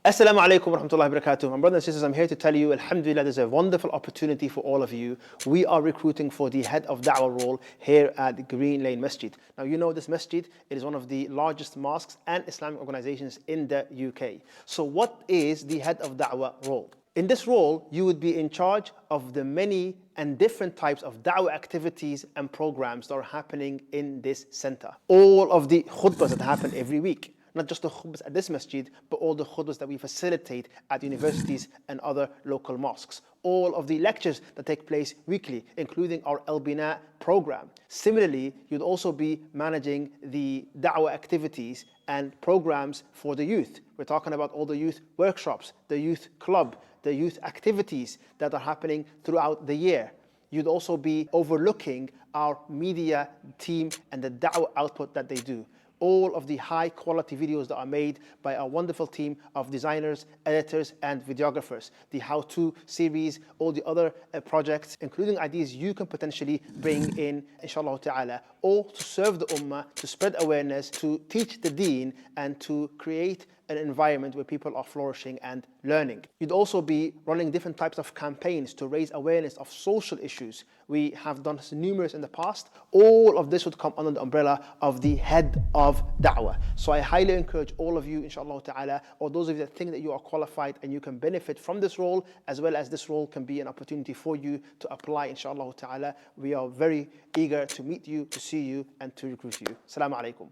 Assalamu alaikum wa rahmatullahi wa barakatuh. My brothers and sisters, I'm here to tell you, alhamdulillah, there's a wonderful opportunity for all of you. We are recruiting for the head of da'wah role here at Green Lane Masjid. Now, you know this masjid, it is one of the largest mosques and Islamic organizations in the UK. So what is the head of da'wah role? In this role, you would be in charge of the many and different types of da'wah activities and programs that are happening in this center. All of the khutbahs that happen every week. Not just the khutbahs at this masjid, but all the khutbahs that we facilitate at universities and other local mosques. All of the lectures that take place weekly, including our Al-Bina program. Similarly, you'd also be managing the da'wah activities and programs for the youth. We're talking about all the youth workshops, the youth club, the youth activities that are happening throughout the year. You'd also be overlooking our media team and the da'wah output that they do. All of the high quality videos that are made by our wonderful team of designers, editors and videographers. The how-to series, all the other projects, including ideas you can potentially bring in, inshallah ta'ala, all to serve the ummah, to spread awareness, to teach the deen and to create an environment where people are flourishing and learning. You'd also be running different types of campaigns to raise awareness of social issues. We have done numerous in the past. All of this would come under the umbrella of the head of da'wah. So I highly encourage all of you, inshallah ta'ala, or those of you that think that you are qualified and you can benefit from this role, as well as this role can be an opportunity for you to apply, inshallah ta'ala. We are very eager to meet you, to see you, and to recruit you. Assalamu alaikum.